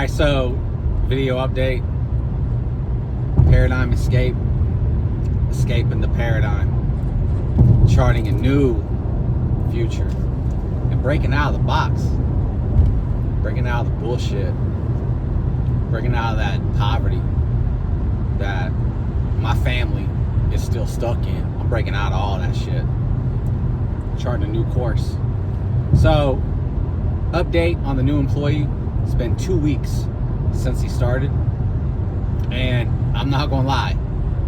Alright, so video update. Paradigm escape. Escaping the paradigm. Charting a new future. And breaking out of the box. Breaking out of the bullshit. Breaking out of that poverty that my family is still stuck in. I'm breaking out of all that shit. Charting a new course. So, update on the new employee. It's been 2 weeks since he started, and I'm not gonna lie,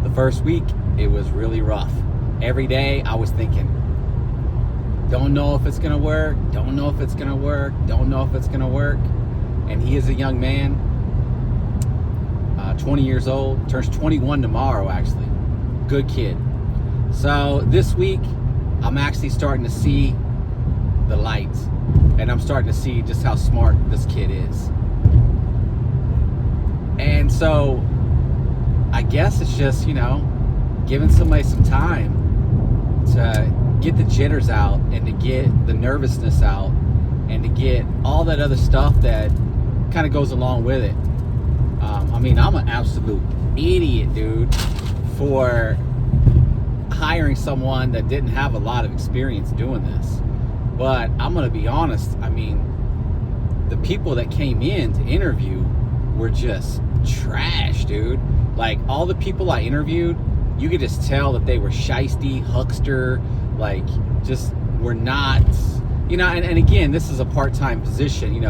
the first week it was really rough. Every day I was thinking, don't know if it's gonna work, don't know if it's gonna work, don't know if it's gonna work. And he is a young man, 20 years old, turns 21 tomorrow actually. Good kid. So this week I'm actually starting to see the light, and I'm starting to see just how smart this kid is. And so I guess it's just, giving somebody some time to get the jitters out and to get the nervousness out and to get all that other stuff that kind of goes along with it. I'm an absolute idiot, dude, for hiring someone that didn't have a lot of experience doing this. But I'm gonna be honest, the people that came in to interview were just trash, dude. Like, all the people I interviewed, you could just tell that they were shisty, huckster, like, just were not, and again, this is a part-time position,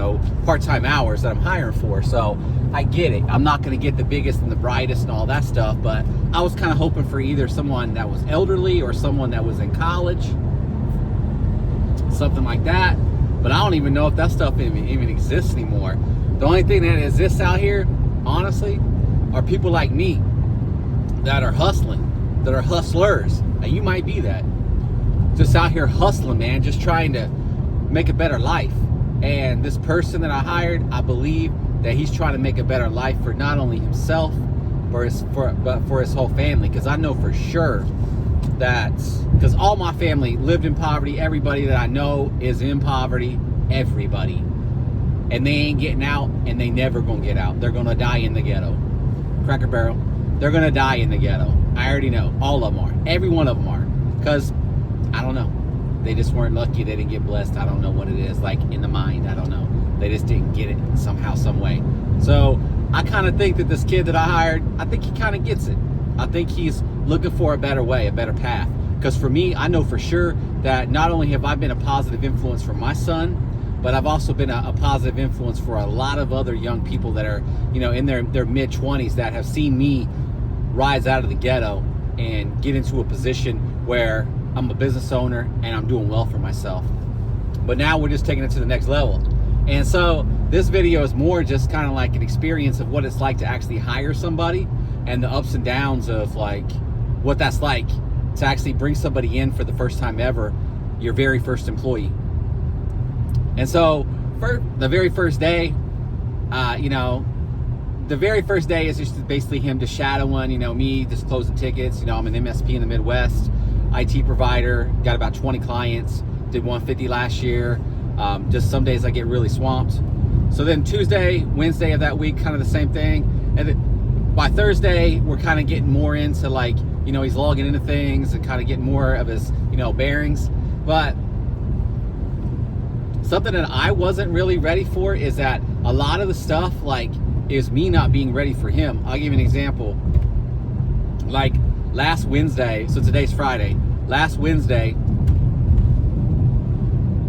part-time hours that I'm hiring for, so I get it. I'm not gonna get the biggest and the brightest and all that stuff, but I was kind of hoping for either someone that was elderly or someone that was in college, something like that. But I don't even know if that stuff even exists anymore. The only thing that exists out here, honestly, are people like me that are hustling, that are hustlers. And you might be that. Just out here hustling, man, just trying to make a better life. And this person that I hired, I believe that he's trying to make a better life for not only himself, but for his whole family. Because I know for sure that, because all my family lived in poverty. Everybody that I know is in poverty. Everybody. And they ain't getting out, and they never gonna get out. They're gonna die in the ghetto. Cracker Barrel. They're gonna die in the ghetto. I already know. All of them are. Every one of them are. Because, I don't know. They just weren't lucky. They didn't get blessed. I don't know what it is. Like, in the mind. I don't know. They just didn't get it somehow, some way. So, I kind of think that this kid that I hired, I think he kind of gets it. I think he's looking for a better way, a better path. Because for me, I know for sure that not only have I been a positive influence for my son, but I've also been a positive influence for a lot of other young people that are, in their mid-20s that have seen me rise out of the ghetto and get into a position where I'm a business owner and I'm doing well for myself. But now we're just taking it to the next level. And so this video is more just kind of like an experience of what it's like to actually hire somebody and the ups and downs of like what that's like to actually bring somebody in for the first time ever, your very first employee. And so for the very first day, the very first day is just basically him just shadowing, me just closing tickets. I'm an MSP in the Midwest, IT provider, got about 20 clients, did 150 last year. Just some days I get really swamped. So then Tuesday, Wednesday of that week, kind of the same thing. And then by Thursday, we're kind of getting more into like, he's logging into things and kind of getting more of his, bearings. But something that I wasn't really ready for is that a lot of the stuff, like, is me not being ready for him. I'll give you an example. Like last Wednesday, so today's Friday, last Wednesday,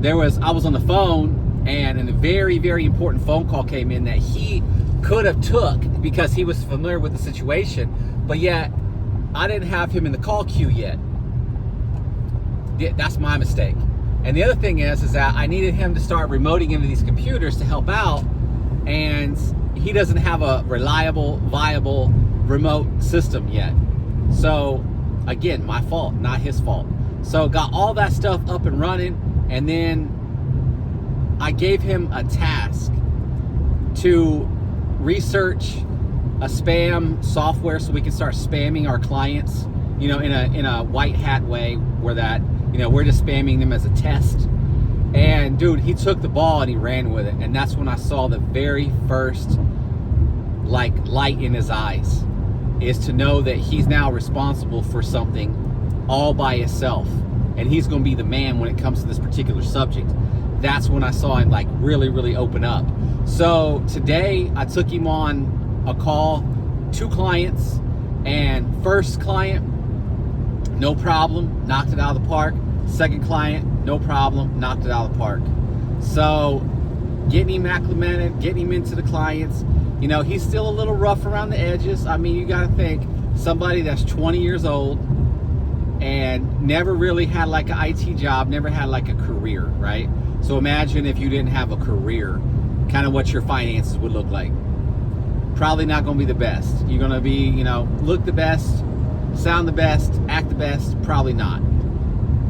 I was on the phone, and a very, very important phone call came in that he could have took because he was familiar with the situation, but yet I didn't have him in the call queue yet. That's my mistake. And the other thing is that I needed him to start remoting into these computers to help out, and he doesn't have a reliable, viable remote system yet. So again, my fault, not his fault. So got all that stuff up and running, and then I gave him a task to research a spam software so we can start spamming our clients, in a white hat way, where that, we're just spamming them as a test. And dude, he took the ball and he ran with it. And that's when I saw the very first like light in his eyes, is to know that he's now responsible for something all by himself. And he's going to be the man when it comes to this particular subject. That's when I saw him like really, really open up. So today I took him on a call, 2 clients, and first client, no problem, knocked it out of the park. Second client, no problem, knocked it out of the park. So getting him acclimated, getting him into the clients. You know, he's still a little rough around the edges. I mean, you got to think, somebody that's 20 years old and never really had like an IT job, never had like a career, right? So imagine if you didn't have a career, kind of what your finances would look like. Probably not going to be the best. You're going to be, you know, look the best, sound the best, act the best. Probably not.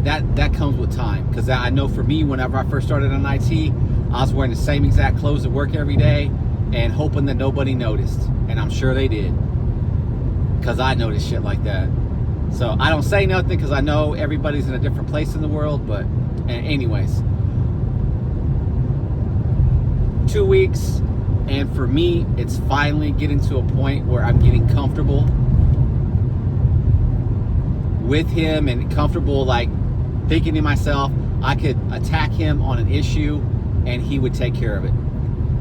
That comes with time. Because I know for me, whenever I first started on IT, I was wearing the same exact clothes at work every day and hoping that nobody noticed. And I'm sure they did. Because I noticed shit like that. So I don't say nothing because I know everybody's in a different place in the world. But anyways, 2 weeks. And for me, it's finally getting to a point where I'm getting comfortable with him and comfortable like thinking to myself, I could attack him on an issue and he would take care of it.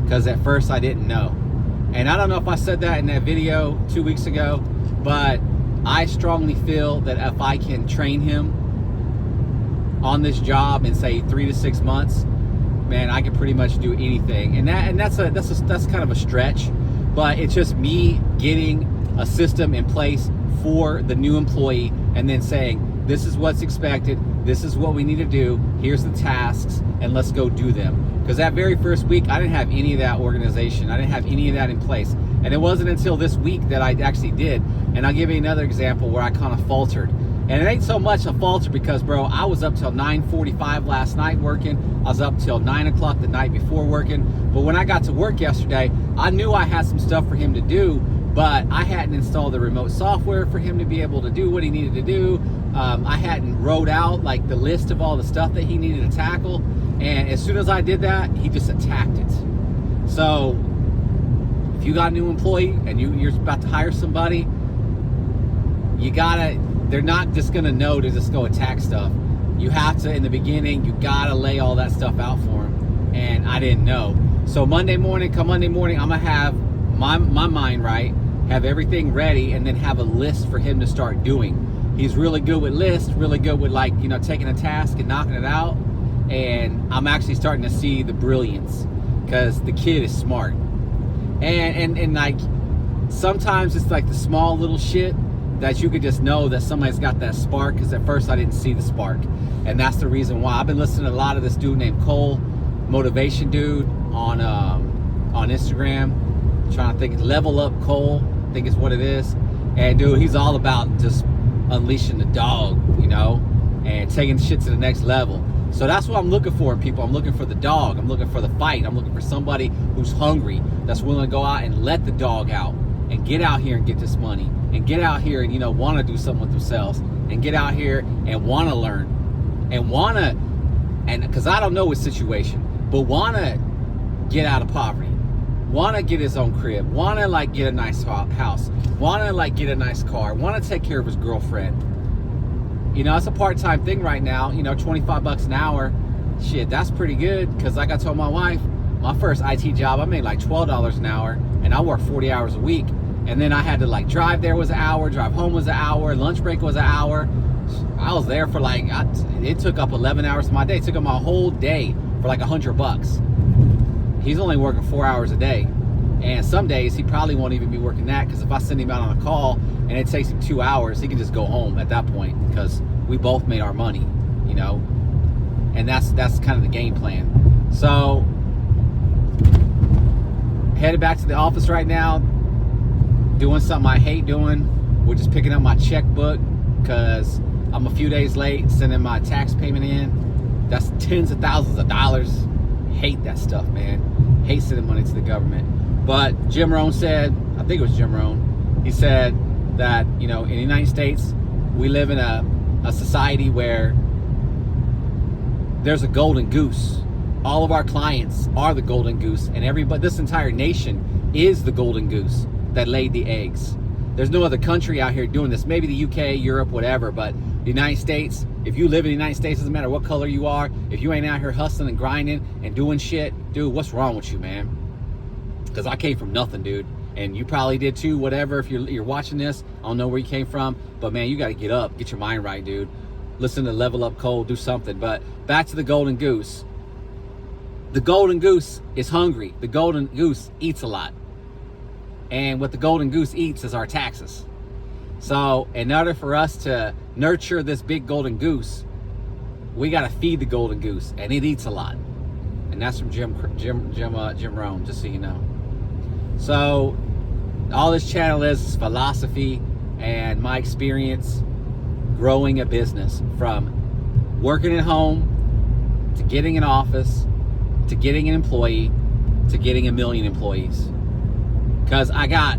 Because at first I didn't know. And I don't know if I said that in that video 2 weeks ago, but I strongly feel that if I can train him on this job in say 3 to 6 months, man, I can pretty much do anything. And that's kind of a stretch, but it's just me getting a system in place for the new employee and then saying, this is what's expected, this is what we need to do, here's the tasks, and let's go do them. Because that very first week, I didn't have any of that organization. I didn't have any of that in place. And it wasn't until this week that I actually did. And I'll give you another example where I kind of faltered. And it ain't so much a falter because, bro, I was up till 9:45 last night working. I was up till 9 o'clock the night before working. But when I got to work yesterday, I knew I had some stuff for him to do, but I hadn't installed the remote software for him to be able to do what he needed to do. I hadn't wrote out like the list of all the stuff that he needed to tackle. And as soon as I did that, he just attacked it. So if you got a new employee and you're about to hire somebody, they're not just gonna know to just go attack stuff. You have to, in the beginning, you gotta lay all that stuff out for them. And I didn't know. So come Monday morning, I'm gonna have my mind right, have everything ready, and then have a list for him to start doing. He's really good with lists, really good with like, you know, taking a task and knocking it out. And I'm actually starting to see the brilliance because the kid is smart. And like sometimes it's like the small little shit that you could just know that somebody's got that spark, because at first I didn't see the spark. And that's the reason why I've been listening to a lot of this dude named Cole, motivation dude on Instagram. Trying to think, Level Up Cole, I think is what it is. And dude, he's all about just unleashing the dog, you know, and taking shit to the next level. So that's what I'm looking for in people. I'm looking for the dog. I'm looking for the fight. I'm looking for somebody who's hungry, that's willing to go out and let the dog out and get out here and get this money and get out here and, you know, want to do something with themselves and get out here and want to learn and because I don't know his situation, but want to get out of poverty, want to get his own crib, want to like get a nice house, want to like get a nice car, want to take care of his girlfriend. You know, it's a part-time thing right now, you know, 25 bucks an hour. Shit, that's pretty good, because like I told my wife, my first IT job, I made like $12 an hour, and I worked 40 hours a week. And then I had to like drive there was an hour, drive home was an hour, lunch break was an hour. I was there for like, it took up 11 hours of my day. It took up my whole day for like $100. He's only working 4 hours a day. And some days he probably won't even be working that, because if I send him out on a call and it takes him 2 hours, he can just go home at that point, because we both made our money, you know. And that's kind of the game plan. So headed back to the office right now, doing something I hate doing. We're just picking up my checkbook because I'm a few days late sending my tax payment in. That's tens of thousands of dollars. Hate that stuff, man. Hate sending money to the government. But Jim Rohn said, I think it was Jim Rohn, he said that, you know, in the United States, we live in a society where there's a golden goose. All of our clients are the golden goose, and everybody, this entire nation is the golden goose that laid the eggs. There's no other country out here doing this. Maybe the UK, Europe, whatever, but the United States, if you live in the United States, doesn't matter what color you are, if you ain't out here hustling and grinding and doing shit, dude, what's wrong with you, man? Because I came from nothing, dude. And you probably did too, whatever. If you're watching this, I don't know where you came from, but man, you got to get up, get your mind right, dude. Listen to Level Up Cole, do something. But back to the golden goose. The golden goose is hungry. The golden goose eats a lot. And what the golden goose eats is our taxes. So in order for us to nurture this big golden goose, we got to feed the golden goose, and it eats a lot. And that's from Jim Rohn, just so you know. So all this channel is philosophy and my experience growing a business, from working at home to getting an office to getting an employee to getting 1 million employees. Because I got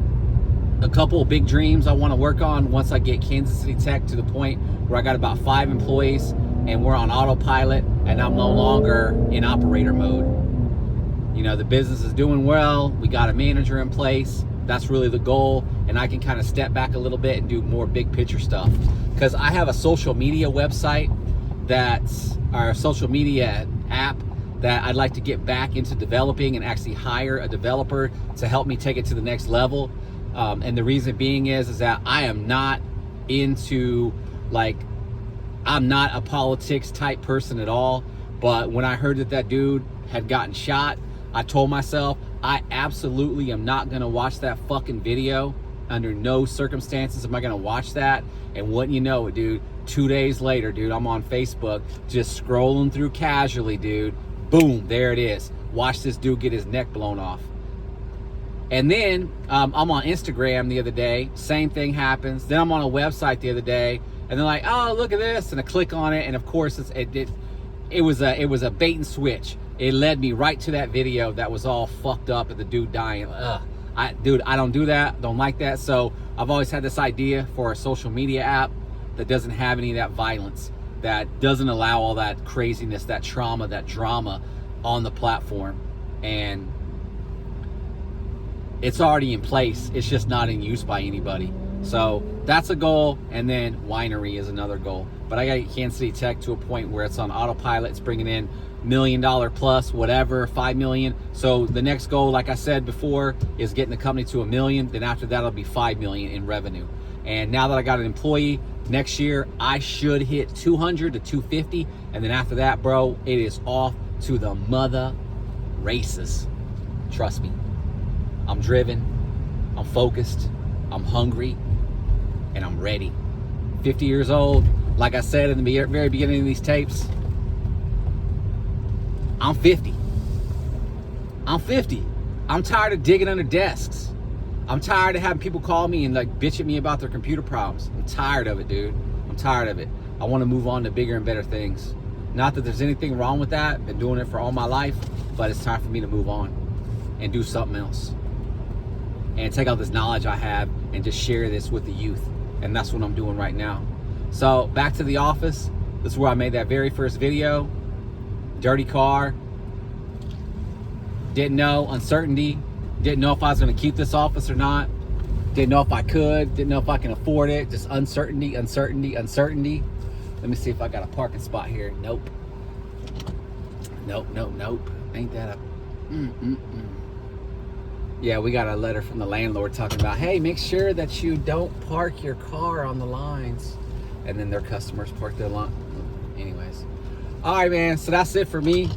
a couple of big dreams I want to work on once I get Kansas City Tech to the point where I got about 5 employees and we're on autopilot and I'm no longer in operator mode. You know, the business is doing well. We got a manager in place. That's really the goal. And I can kind of step back a little bit and do more big picture stuff. Because I have a social media website that's our social media app that I'd like to get back into developing and actually hire a developer to help me take it to the next level. And the reason being is that I am not into, like, I'm not a politics type person at all. But when I heard that that dude had gotten shot, I told myself, I absolutely am not gonna watch that fucking video. Under no circumstances am I gonna watch that. And wouldn't you know it, dude, 2 days later, dude, I'm on Facebook just scrolling through casually, dude. Boom, there it is. Watch this dude get his neck blown off. And then I'm on Instagram the other day, same thing happens. Then I'm on a website the other day, and they're like, oh, look at this, and I click on it, and of course it was a bait and switch. It led me right to that video that was all fucked up and the dude dying. Dude, I don't do that, don't like that. So I've always had this idea for a social media app that doesn't have any of that violence, that doesn't allow all that craziness, that trauma, that drama on the platform. And it's already in place. It's just not in use by anybody. So that's a goal. And then winery is another goal. But I got to get Kansas City Tech to a point where it's on autopilot. It's bringing in $1 million plus, whatever, 5 million. So the next goal, like I said before, is getting the company to 1 million. Then after that, it'll be 5 million in revenue. And now that I got an employee, next year I should hit 200 to 250. And then after that, bro, it is off to the mother races. Trust me. I'm driven, I'm focused, I'm hungry, and I'm ready. 50 years old, like I said in the very beginning of these tapes, I'm 50. I'm 50. I'm tired of digging under desks. I'm tired of having people call me and like bitch at me about their computer problems. I'm tired of it, dude. I'm tired of it. I want to move on to bigger and better things. Not that there's anything wrong with that. Been doing it for all my life, but it's time for me to move on and do something else. And take out this knowledge I have and just share this with the youth. And that's what I'm doing right now. So back to the office. This is where I made that very first video. Dirty car. Didn't know, uncertainty. Didn't know if I was gonna keep this office or not. Didn't know if I could. Didn't know if I can afford it. Just uncertainty, uncertainty, uncertainty. Let me see if I got a parking spot here. Nope. Nope, nope, nope. Ain't that a... Yeah, we got a letter from the landlord talking about, hey, make sure that you don't park your car on the lines. And then their customers park their line. Anyways. All right, man. So that's it for me.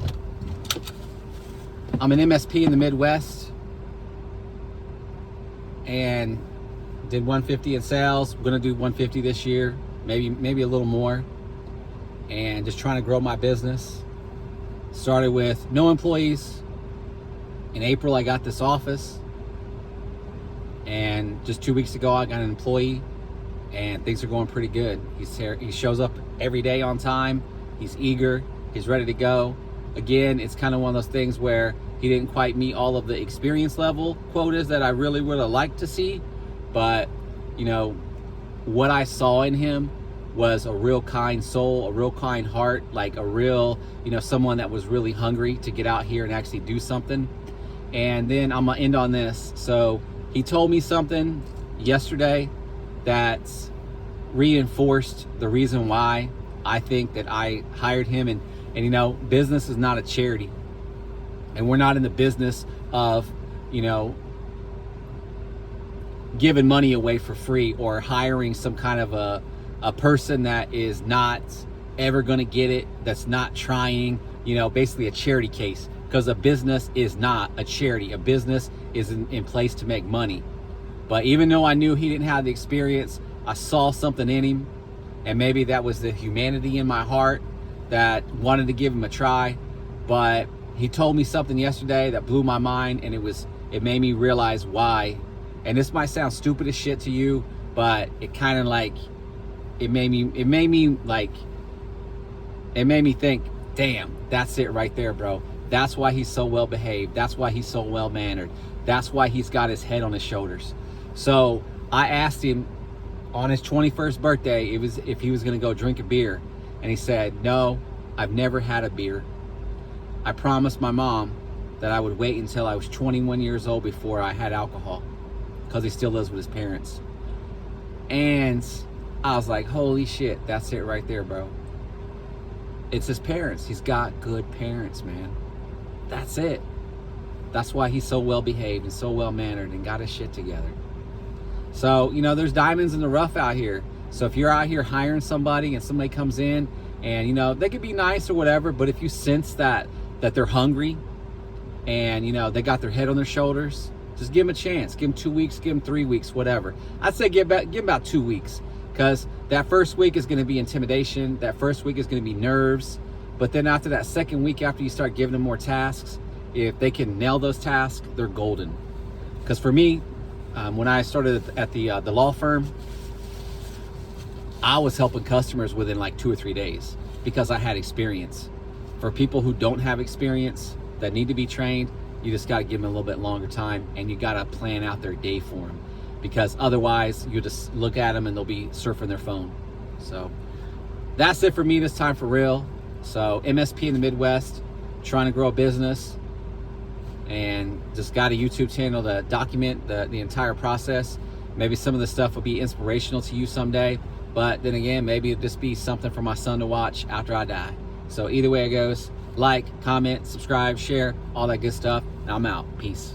I'm an MSP in the Midwest. And did 150 in sales. We're going to do 150 this year. Maybe a little more. And just trying to grow my business. Started with no employees. In April, I got this office, and just 2 weeks ago, I got an employee, and things are going pretty good. He's here. He shows up every day on time. He's eager. He's ready to go. Again, it's kind of one of those things where he didn't quite meet all of the experience level quotas that I really would have liked to see, but you know, what I saw in him was a real kind soul, a real kind heart, like a real, someone that was really hungry to get out here and actually do something. And then I'm gonna end on this. So he told me something yesterday that reinforced the reason why I think that I hired him. And business is not a charity, and we're not in the business of giving money away for free or hiring some kind of a person that is not ever going to get it, that's not trying, basically a charity case, because a business is not a charity. A business is in place to make money. But even though I knew he didn't have the experience, I saw something in him, and maybe that was the humanity in my heart that wanted to give him a try. But he told me something yesterday that blew my mind, and it made me realize why. And this might sound stupid as shit to you, but it kind of it made me think, damn, that's it right there, bro. That's why he's so well behaved. That's why he's so well mannered. That's why he's got his head on his shoulders. So I asked him on his 21st birthday if he was going to go drink a beer, and he said, no, I've never had a beer. I promised my mom that I would wait until I was 21 years old before I had alcohol, because he still lives with his parents. And I was like, holy shit, that's it right there, bro. It's his parents. He's got good parents, man. That's it. That's why he's so well behaved and so well mannered and got his shit together. So, there's diamonds in the rough out here. So if you're out here hiring somebody and somebody comes in and, they could be nice or whatever, but if you sense that they're hungry and, they got their head on their shoulders, just give them a chance. Give them 2 weeks, give them 3 weeks, whatever. I'd say give them about 2 weeks, because that first week is going to be intimidation. That first week is going to be nerves. But then after that second week, after you start giving them more tasks, if they can nail those tasks, they're golden. Because for me, when I started at the law firm, I was helping customers within like 2 or 3 days because I had experience. For people who don't have experience, that need to be trained, you just got to give them a little bit longer time, and you got to plan out their day for them, because otherwise you just look at them and they'll be surfing their phone. So that's it for me this time, for real. So MSP in the Midwest, trying to grow a business, and just got a YouTube channel to document the entire process. Maybe some of the stuff will be inspirational to you someday, but then again, maybe it'll just be something for my son to watch after I die. So either way it goes, like, comment, subscribe, share, all that good stuff. And I'm out. Peace.